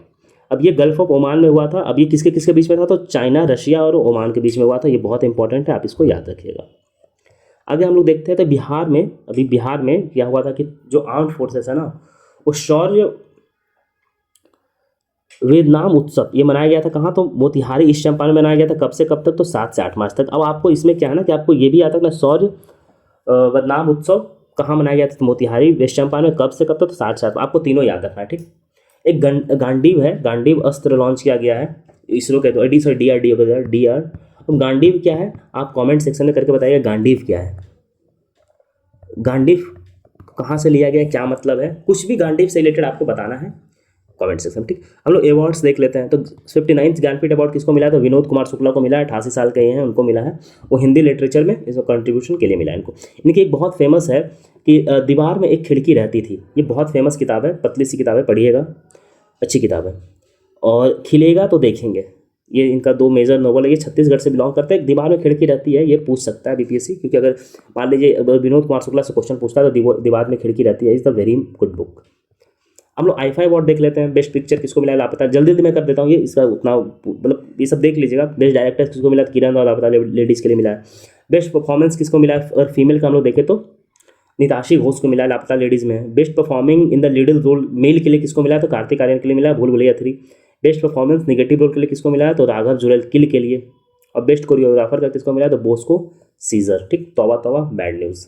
अब ये गल्फ ऑफ ओमान में हुआ था। अब ये किसके किसके बीच में था? तो चाइना, रशिया और ओमान के बीच में हुआ था। ये बहुत इंपॉर्टेंट है, आप इसको याद रखिएगा। आगे हम लोग देखते हैं तो बिहार में क्या हुआ था कि जो आर्म्ड फोर्सेस है ना, वो शौर्य वियतनाम उत्सव ये मनाया गया था। कहाँ? तो मोतिहारी ईस्ट चंपारण में मनाया गया था। कब से कब तक? तो 7 से 8 मार्च तक। अब आपको इसमें क्या है ना कि आपको ये भी याद रखना, शौर्य वियतनाम उत्सव कहाँ मनाया गया था? तो मोतिहारी वेस्ट चंपारण में। कब से कब तक? तो 7 से 8। आपको तीनों याद रखना है, ठीक। एक गांडीव है, गांडीव अस्त्र लॉन्च किया गया है इसरो के द्वारा, DRDO। अब गांडीव क्या है? आप कमेंट सेक्शन में करके बताइए गांडीव क्या है। गांडीव कहाँ से लिया गया, क्या मतलब है? कुछ भी गांडीव से रिलेटेड आपको बताना है कमेंट सेक्शन, ठीक। हम लोग अवार्ड्स देख लेते हैं। तो 59th ज्ञानपीठ अवार्ड किसको मिला है? तो विनोद कुमार शुक्ला को मिला है। 88 साल के ये हैं, उनको मिला है। वो हिंदी लिटरेचर में इसको कंट्रीब्यूशन के लिए मिला है इनको। इनकी एक बहुत फेमस है कि दीवार में एक खिड़की रहती थी। ये बहुत फेमस किताब है, पतली सी किताब है, पढ़िएगा, अच्छी किताब है। और खिलेगा तो देखेंगे, ये इनका 2 मेजर नॉवल है। ये छत्तीसगढ़ से बिलोंग करते हैं। दीवार में खिड़की रहती है, ये पूछ सकता है बीपीएससी, क्योंकि अगर मान लीजिए विनोद कुमार शुक्ला से क्वेश्चन पूछता है तो दीवार में खिड़की रहती है, is the very good book. हम लोग आई फाई अवार्ड देख लेते हैं। बेस्ट पिक्चर किसको मिला है? लापता, जल्दी जल्दी मैं कर देता हूँ, ये इसका उतना मतलब ये सब देख लीजिएगा। बेस्ट डायरेक्टर किसको मिला? किरण और लापता लेडीज़ के लिए मिला है। बेस्ट परफॉर्मेंस किसको मिला है? और फीमेल का हम लोग देखें तो निताशी घोष को मिला है लापता लेडीज़ में। Best performing in the leading role male के लिए किसको मिला है? तो कार्तिक आर्यन के लिए मिला है, Bhool Bhulaiyaa 3। Best performance negative role के लिए किसको मिला है? तो राघव जुरैल किल के लिए। और बेस्ट कोरियोग्राफर का किसको मिला है? तो बोस्को सीजर, ठीक। तौबा तौबा बैड न्यूज़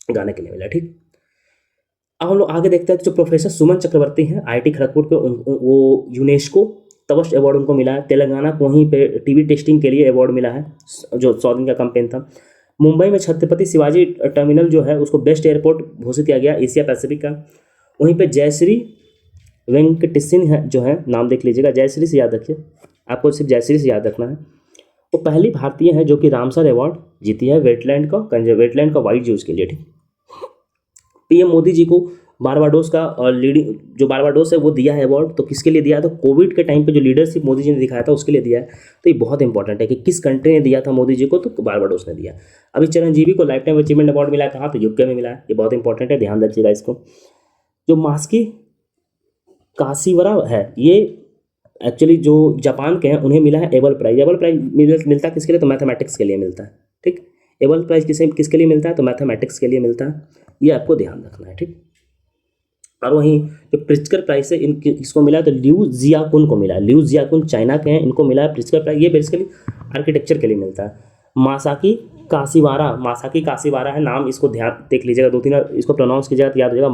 गाने के लिए मिला, ठीक। अब हम लोग आगे देखते हैं। जो प्रोफेसर सुमन चक्रवर्ती हैं IIT खड़गपुर के, वो यूनेस्को तवश अवार्ड उनको मिला है। तेलंगाना को वहीं पे टीवी टेस्टिंग के लिए अवार्ड मिला है, जो 100 दिन का कैंपेन था। मुंबई में छत्रपति शिवाजी टर्मिनल जो है उसको बेस्ट एयरपोर्ट घोषित किया गया एशिया पैसिफिक का। वहीं पे जयश्री वेंकटेशन है जो है, नाम देख लीजिएगा, जयश्री से याद रखिए, आपको सिर्फ जयश्री से याद रखना है। वो पहली भारतीय है जो कि रामसर अवार्ड जीती है वेटलैंड का वाइड यूज के लिए, ठीक। पीएम मोदी जी को बारबाडोस का लीडिंग जो बारबाडोस है वो दिया है अवार्ड। तो किसके लिए दिया है? तो कोविड के टाइम पे जो लीडरशिप मोदी जी ने दिखाया था उसके लिए दिया है। तो ये बहुत इंपॉर्टेंट है कि किस कंट्री ने दिया था मोदी जी को, तो बारबाडोस ने दिया। अभी चिरंजीवी को लाइफ टाइम अचीवमेंट अवार्ड मिला है, कहाँ? तो यूके में मिला है। ये बहुत इंपॉर्टेंट है, ध्यान रखिएगा इसको। जो मास्की कासीवरा है, ये एक्चुअली जो जापान के हैं उन्हें मिला है एबल प्राइज। एबल प्राइज मिलता है किसके लिए? तो मैथमेटिक्स के लिए मिलता है, ठीक। एबल प्राइज किसके लिए मिलता है? तो मैथमेटिक्स के लिए मिलता है, ये आपको ध्यान रखना है, ठीक। और वहीं जो प्रिट्जकर प्राइज है इसको मिला है तो लियू जियाकुन को मिला है। लियू जियाकुन चाइना के हैं, इनको मिला है प्रिट्जकर प्राइज। ये बेसिकली आर्किटेक्चर के लिए मिलता है। मासाकी कासीवारा है नाम, इसको ध्यान देख लीजिएगा, 2-3 इसको प्रोनाउंस कीजिएगा तो याद हो जाएगा,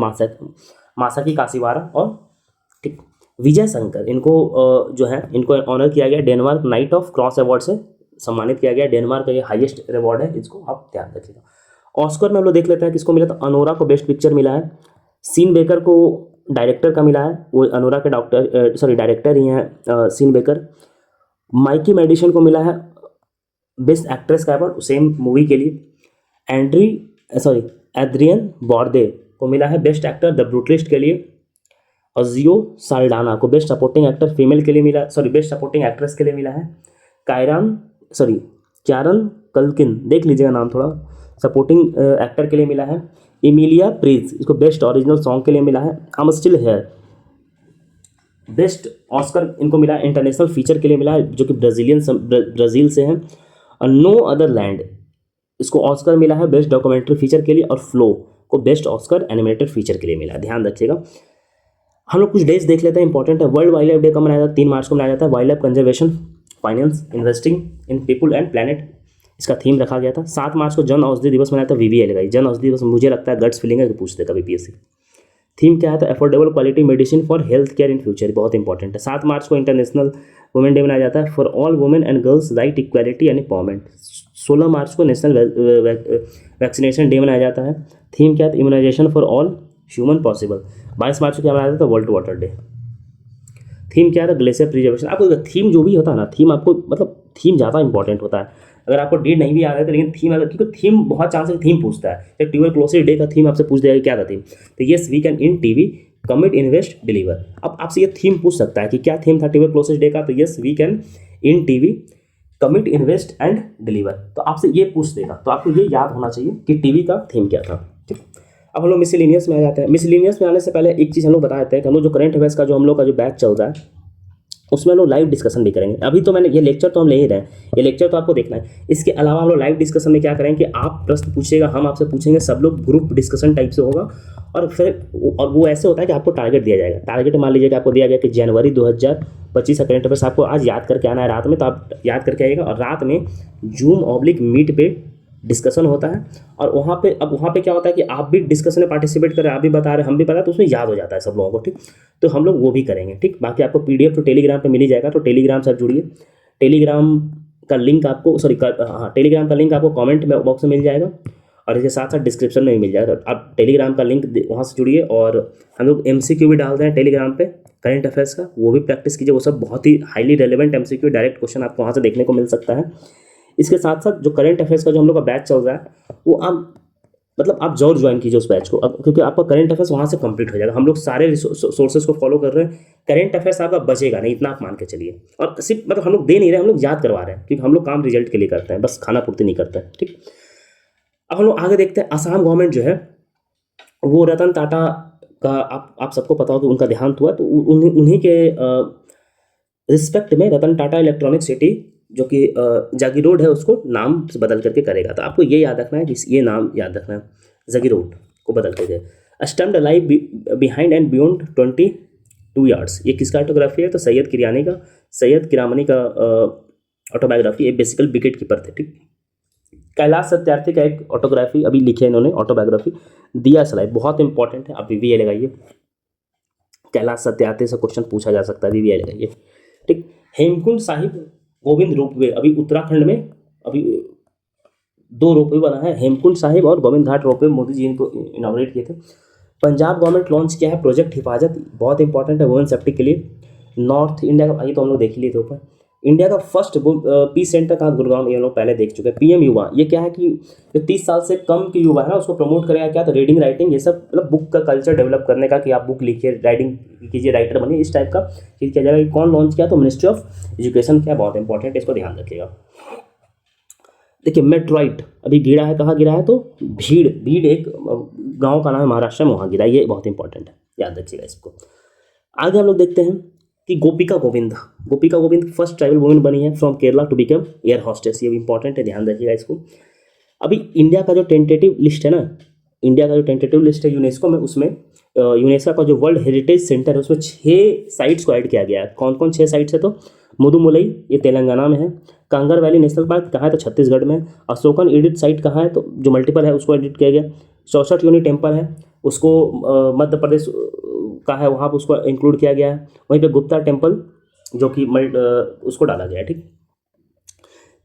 मासाकी कासीवारा। और ठीक, विजय शंकर, इनको जो है इनको ऑनर किया गया Denmark night of cross award से सम्मानित किया गया। डेनमार्क का ये हाईएस्ट अवार्ड है, इसको आप ध्यान रखिएगा। ऑस्कर में हम लोग देख लेते हैं किसको मिला। तो अनोरा को बेस्ट पिक्चर मिला है। सीन बेकर को डायरेक्टर का मिला है, वो अनोरा के डायरेक्टर ही हैं सीन बेकर। माइकी मेडिसन को मिला है बेस्ट एक्ट्रेस का अवार्ड सेम मूवी के लिए। एड्रियन बॉर्दे को मिला है बेस्ट एक्टर द ब्रूटलिस्ट के लिए, और जियो साल्डाना को बेस्ट सपोर्टिंग एक्टर फीमेल के लिए मिला, बेस्ट सपोर्टिंग एक्ट्रेस के लिए मिला है। क्यारन कल्किन, देख लीजिएगा नाम थोड़ा, सपोर्टिंग एक्टर के लिए मिला है। इमिलिया प्रीज, इसको बेस्ट ओरिजिनल सॉन्ग के लिए मिला है। I am still here, best Oscar इनको मिला है, इंटरनेशनल फीचर के लिए मिला है, जो कि ब्राज़ील से हैं। और नो अदर लैंड, इसको ऑस्कर मिला है बेस्ट डॉक्यूमेंट्री फीचर के लिए, और फ्लो को बेस्ट ऑस्कर एनिमेटेड फीचर के लिए मिला है। ध्यान रखिएगा। हम लोग कुछ डेज देख लेते हैं, इंपॉर्टेंट है। वर्ल्ड वाइल्ड लाइफ डे कब मनाया जाता है? 3 मार्च को मनाया जाता है। Wild life conservation, finance, investing in people and planet, इसका थीम रखा गया था। 7 मार्च को जन औषधि दिवस मनाया था। VVI लगाई, जन औषधि दिवस, मुझे लगता है गट्स फीलिंग है कि पूछते कभी PSC। थीम क्या है? तो affordable quality medicine for health care in future, बहुत इंपॉर्टेंट है। 7 मार्च को इंटरनेशनल वुमेन डे मनाया जाता है, for all women and girls right equality and empowerment. 16 मार्च को नेशनल वैक्सीनेशन डे मनाया जाता है। थीम क्या है? Immunization for all human possible. 22 March को क्या मनाया जाता है? World water day. थीम क्या है? Glacier preservation. आपको थीम जो भी होता है ना, थीम आपको मतलब थीम ज़्यादा इंपॉर्टेंट होता है। अगर आपको डेट नहीं भी याद है तो, लेकिन थीम अगर, क्योंकि थीम बहुत चांस है थीम पूछता है। तो ट्यूबरक्लोसिस डे का थीम आपसे पूछ देगा क्या था थीम, तो yes we can end TB commit invest deliver. अब आपसे ये थीम पूछ सकता है कि क्या थीम था ट्यूबरक्लोसिस डे का, तो yes we can end TB commit invest and deliver, तो आपसे ये पूछ देगा। तो आपको ये याद होना चाहिए कि टीवी का थीम क्या था। ठीक, अब हम लोग मिसलिनियस में आ जाते हैं। मिसलिनियस में आने से पहले एक चीज़ हम लोग बता देते हैं कि हम लोग जो करंट अफेयर्स का जो हम लोग का जो बैच चल रहा है, उसमें हम लोग लाइव डिस्कशन भी करेंगे। अभी तो मैंने ये लेक्चर तो हम ले ही रहे हैं, ये लेक्चर तो आपको देखना है। इसके अलावा हम लोग लाइव डिस्कशन में क्या करेंगे कि आप प्रश्न पूछिएगा, हम आपसे पूछेंगे, सब लोग ग्रुप डिस्कशन टाइप से होगा। और फिर और वो ऐसे होता है कि आपको टारगेट दिया जाएगा। टारगेट मान लीजिए कि आपको दिया गया कि जनवरी 2025 का करंट अफेयर्स आपको आज याद करके आना है रात में, तो आप याद करके आइएगा। और रात में Zoom/Meet पे डिस्कशन होता है, और वहाँ पे क्या होता है कि आप भी डिस्कशन में पार्टिसिपेट करें, आप भी बता रहे, हम भी बता रहे, तो उसमें याद हो जाता है सब लोगों को। ठीक, तो हम लोग वो भी करेंगे। ठीक, बाकी आपको PDF तो टेलीग्राम पे मिल ही जाएगा, तो टेलीग्राम से आप जुड़िए। टेलीग्राम का लिंक आपको टेलीग्राम का लिंक आपको कमेंट बॉक्स में मिल जाएगा, और इसके साथ साथ डिस्क्रिप्शन में भी मिल जाएगा। तो आप टेलीग्राम का लिंक वहाँ से जुड़िए। और हम लोग MCQ भी डाल रहे हैं टेलीग्राम पे करंट अफेयर्स का, वो भी प्रैक्टिस कीजिए। वो सब बहुत ही highly relevant MCQ direct question आपको वहाँ से देखने को मिल सकता है। इसके साथ साथ जो करंट अफेयर्स का जो हम लोग का बैच चल रहा है, वो आप जरूर ज्वाइन कीजिए उस बैच को, क्योंकि आपका करंट अफेयर्स वहाँ से कंप्लीट हो जाएगा। हम लोग सारे सोर्सेज को फॉलो कर रहे हैं, करंट अफेयर्स आपका बचेगा नहीं, इतना आप मान के चलिए। और सिर्फ हम लोग दे नहीं रहे, हम लोग याद करवा रहे हैं, क्योंकि हम लोग काम रिजल्ट के लिए करते हैं, बस खाना पूर्ति नहीं करते हैं। ठीक, अब हम लोग आगे देखते हैं। असम गवर्नमेंट जो है वो रतन टाटा का आप सबको पता हो कि उनका देहांत हुआ, तो उन्हीं के रिस्पेक्ट में रतन टाटा इलेक्ट्रॉनिक सिटी जो कि जागीरोड है, उसको नाम से बदल करके करेगा। तो आपको ये याद रखना है कि ये नाम याद रखना है, जागीरोड को बदल करके। Stumped life behind and beyond 22 yards, ये किसका ऑटोग्राफी है? तो सैयद किरामनी का ऑटोबायोग्राफी। ये बेसिकल विकेट कीपर थे। ठीक, कैलाश सत्यार्थी का एक ऑटोग्राफी अभी लिखे इन्होंने, ऑटोबायोग्राफी। दिया सलाई बहुत इंपॉर्टेंट है, आप VVI लगाइए। कैलाश सत्यार्थी से क्वेश्चन पूछा जा सकता है, VVI लगाइए। ठीक, हेमकुंड साहिब गोविंद रोपवे, अभी उत्तराखंड में अभी 2 रोपवे बना है, हेमकुंड साहिब और गोविंद घाट रोपवे, मोदी जी इनको इनॉग्रेट किए थे। पंजाब गवर्नमेंट लॉन्च किया है प्रोजेक्ट हिफाजत, बहुत इंपॉर्टेंट है वुमेन सेफ्टी के लिए। नॉर्थ इंडिया का, ये तो हम लोग देख ही लिए थे ऊपर। इंडिया का फर्स्ट पीस सेंटर कहाँ? गुड़गांव, ये हम लोग पहले देख चुके हैं। PM युवा, ये क्या है कि जो 30 साल से कम के युवा है ना, उसको प्रमोट करेगा क्या? तो रीडिंग राइटिंग, ये सब मतलब बुक का कल्चर डेवलप करने का, कि आप बुक लिखिए, राइटिंग कीजिए, राइटर बनिए, इस टाइप का चीज़ किया जाएगा। कौन लॉन्च किया? तो मिनिस्ट्री ऑफ एजुकेशन किया, बहुत इंपॉर्टेंट है, इसको ध्यान रखिएगा। देखिए मेट्रॉइट अभी गिरा है, कहाँ गिरा है? तो भीड़ एक गाँव का नाम है महाराष्ट्र में, वहाँ गिरा। ये बहुत इंपॉर्टेंट है, याद रखिएगा इसको। आगे हम लोग देखते हैं कि गोपिका गोविंद फर्स्ट ट्राइबल वुमेन बनी है from Kerala to become air hostess. ये भी इंपॉर्टेंट है, ध्यान रखिएगा इसको। अभी इंडिया का जो टेंटेटिव लिस्ट है ना, यूनेस्को में, उसमें यूनेस्को का जो वर्ल्ड हेरिटेज सेंटर है, उसमें 6 साइट्स को ऐड किया गया है। कौन कौन 6 साइट्स है? तो मुदुमुलई, ये तेलंगाना में है। कांगर वैली नेशनल पार्क कहाँ है? तो छत्तीसगढ़ में। अशोकन एडिट साइट कहाँ है? तो जो मल्टीपल है उसको एडिट किया गया। 64 योनि टेम्पल है, उसको मध्य प्रदेश का है, वहाँ पर उसको इंक्लूड किया गया है। वहीं पे गुप्ता टेम्पल जो कि उसको डाला गया है। ठीक,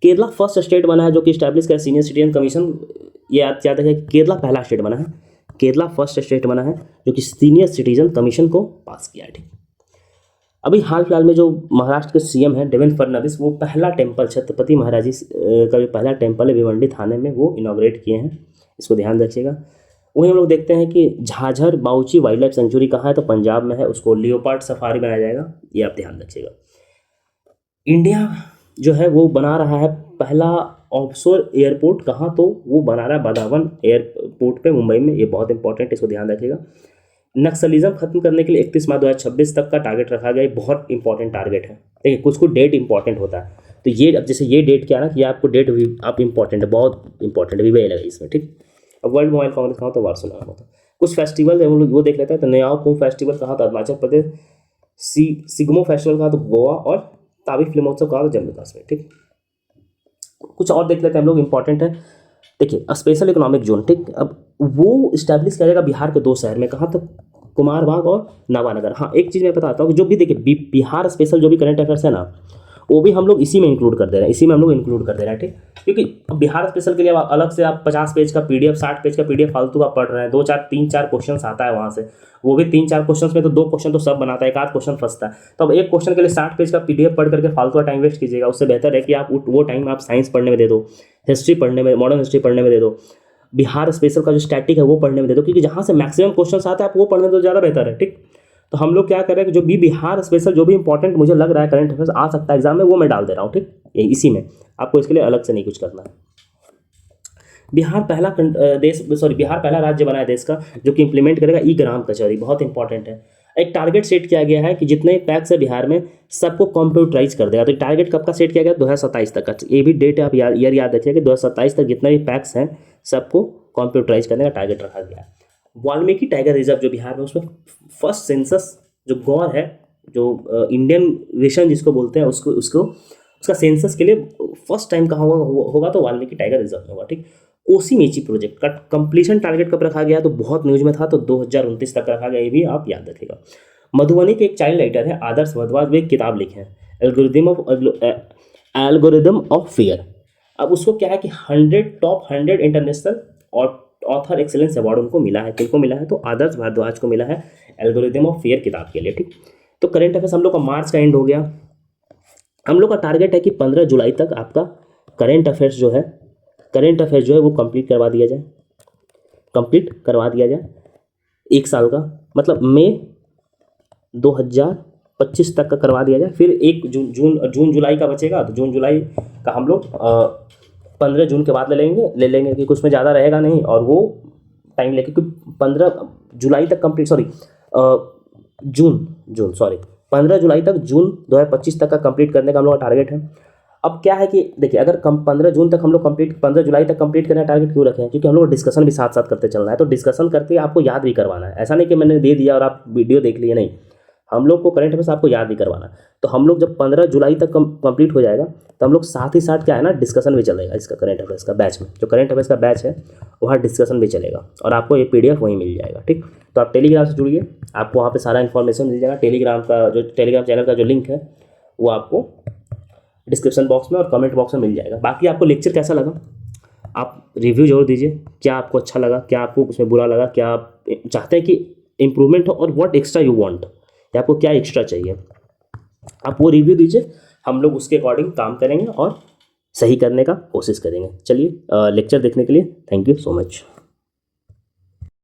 केरला फर्स्ट स्टेट बना है जो कि स्टैब्लिश किया सीनियर सिटीजन कमीशन। ये याद रखिए, केरला पहला स्टेट बना है, केरला फर्स्ट स्टेट बना है जो कि सीनियर सिटीजन कमीशन को पास किया है। ठीक, अभी हाल फिलहाल में जो महाराष्ट्र के CM हैं देवेंद्र फडणवीस, वो पहला टेम्पल छत्रपति महाराज जी का जो पहला टेम्पल है भिवंडी थाने में, वो इनॉग्रेट किए हैं। इसको ध्यान रखिएगा। वहीं हम लोग देखते हैं कि झाझर बाउची वाइल्ड लाइफ सेंचुरी कहाँ है, तो पंजाब में है, उसको लियोपार्ड सफारी बनाया जाएगा, ये आप ध्यान रखिएगा। इंडिया जो है वो बना रहा है पहला ऑफशोर एयरपोर्ट, कहाँ, तो वो बना रहा है बदावन एयरपोर्ट पे मुंबई में, ये बहुत इंपॉर्टेंट, इसको ध्यान रखिएगा। नक्सलिज्म खत्म करने के लिए 31 मार्च 2026 तक का टारगेट रखा गया, ये बहुत इंपॉर्टेंट टारगेट है। देखिए कुछ डेट इंपॉर्टेंट होता है, तो ये अब जैसे ये डेट क्या है ना कि आपको डेट भी आप इंपॉर्टेंट है, बहुत इंपॉर्टेंट है, भी लगा इसमें, ठीक। अब वर्ल्ड मोबाइल कांग्रेस कहाँ था, वार्सो में होता। कुछ फेस्टिवल है हम लोग वो देख लेते हैं, तो नयाओ कुंभ फेस्टिवल कहाँ था, अरुणाचल प्रदेश। सिग्मो फेस्टिवल कहाँ, तो गोवा। और तावी फिल्मोत्सव कहाँ, तो जम्मू कश्मीर, ठीक। कुछ और देख लेते हैं हम लोग, इंपॉर्टेंट है। देखिए स्पेशल इकोनॉमिक जोन, ठीक। अब वो इस्टेब्लिश किया जाएगा बिहार के 2 शहर में, कहाँ, तो कुमारबाग और नवानगर। हाँ एक चीज़ मैं बताता हूँ कि जो भी देखिए बिहार स्पेशल जो भी करंट अफेयर्स है ना, वो भी हम लोग इसी में इंक्लूड कर दे रहे हैं, इसी में हम लोग इंक्लूड कर दे रहे हैं, ठीक। क्योंकि बिहार स्पेशल के लिए आप अलग से आप 50 पेज का पीडीएफ 60 पेज का पीडीएफ फालतू का पढ़ रहे हैं, 3-4 क्वेश्चन आता है वहाँ से, वो भी 3-4 क्वेश्चन में तो 2 क्वेश्चन तो सब बनाता है, 1 आध क्वेश्चन फंसता है। तो अब एक क्वेश्चन के लिए 60 पेज का पीडीएफ पढ़ करके फालतू का टाइम वेस्ट कीजिएगा, उससे बेहतर है कि आप वो टाइम आप साइंस पढ़ने में दे दो, हिस्ट्री पढ़ने में, मॉडर्न हिस्ट्री पढ़ने में दे दो, बिहार स्पेशल का जो स्टैटिक है वो पढ़ने में दे दो, क्योंकि जहाँ से मैक्सिमम क्वेश्चन आते हैं आप वो पढ़ने में तो ज़्यादा बेहतर है, ठीक। तो हम लोग क्या कर रहे हैं कि जो भी बिहार स्पेशल जो भी इंपॉर्टेंट मुझे लग रहा है करंट अफेयर्स आ सकता है एग्जाम में, वो मैं डाल दे रहा हूँ, ठीक। इसी में आपको इसके लिए अलग से नहीं कुछ करना है। बिहार पहला राज्य बना है देश का जो कि इंप्लीमेंट करेगा ई ग्राम कचहरी, बहुत इंपॉर्टेंट है। एक टारगेट सेट किया गया है कि जितने पैक्स है बिहार में सबको कंप्यूटराइज कर देगा, तो टारगेट कब का सेट किया गया, 2027 तक का, ये भी डेट आप ईयर याद रखिए कि 2027 तक जितने भी पैक्स हैं सबको कंप्यूटराइज करने का टारगेट रखा गया है। वाल्मीकि टाइगर रिजर्व जो बिहार में, उसमें फर्स्ट सेंसस जो गौर है, जो इंडियन विशन जिसको बोलते हैं, उसका सेंसस के लिए फर्स्ट टाइम कहाँ होगा तो वाल्मीकि टाइगर रिजर्व में होगा, ठीक। कोसी मेची प्रोजेक्ट का कंप्लीशन टारगेट कब रखा गया, तो बहुत न्यूज में था, तो 2029 तक रखा गया, ये भी आप याद रखिएगा। मधुबनी के एक चाइल्ड राइटर है आदर्श भारद्वाज, वे एक किताब लिखे हैं एल्गोरिदम ऑफ फियर। अब उसको क्या है कि टॉप 100 इंटरनेशनल और ऑथर एक्सेलेंस अवार्ड उनको मिला है, किनको मिला है, तो आदर्श भारद्वाज को मिला है एल्गोरिदम ऑफ फियर किताब के लिए, ठीक। तो करंट अफेयर्स हम लोग का मार्च का एंड हो गया। हम लोग का टारगेट है कि 15 जुलाई तक आपका करंट अफेयर्स जो है वो कंप्लीट करवा दिया जाए, 1 साल का, मतलब मई 2025 तक का करवा दिया जाए। फिर 1 जून जुलाई का बचेगा, तो जून जुलाई का हम लोग 15 जून के बाद ले लेंगे कि कुछ में ज़्यादा रहेगा नहीं, और वो टाइम लेके 15 जुलाई तक कंप्लीट, 15 जुलाई तक जून 2025 तक का कंप्लीट करने का हम लोग का टारगेट है। अब क्या है कि देखिए अगर 15 जून तक हम लोग 15 जुलाई तक कंप्लीट करने का टारगेट क्यों रखें, क्योंकि हम लोग डिस्कशन भी साथ साथ करते चलना है, तो डिस्कशन करके आपको याद भी करवाना है, ऐसा नहीं कि मैंने दे दिया और आप वीडियो देख लिए, नहीं, हम लोग को करंट अफेयर्स आपको याद भी करवाना है। तो हम लोग जब 15 जुलाई तक कंप्लीट हो जाएगा, तो हम लोग साथ ही साथ क्या है ना, डिस्कशन भी चलेगा इसका, करंट अफेयर्स का बैच में, जो करंट अफेयर्स का बैच है वहाँ डिस्कशन भी चलेगा, और आपको ये PDF वहीं मिल जाएगा, ठीक। तो आप टेलीग्राम से जुड़िए, आपको वहाँ पे सारा इन्फॉर्मेशन मिल जाएगा। टेलीग्राम चैनल का जो लिंक है वो आपको डिस्क्रिप्शन बॉक्स में और कमेंट बॉक्स में मिल जाएगा। बाकी आपको लेक्चर कैसा लगा आप रिव्यू जरूर दीजिए, क्या आपको अच्छा लगा, क्या आपको उसमें बुरा लगा, क्या आप चाहते हैं कि इम्प्रूवमेंट हो, और व्हाट एक्स्ट्रा यू वांट, या आपको क्या एक्स्ट्रा चाहिए, आप वो रिव्यू दीजिए, हम लोग उसके अकॉर्डिंग काम करेंगे और सही करने का कोशिश करेंगे। चलिए लेक्चर देखने के लिए थैंक यू सो मच।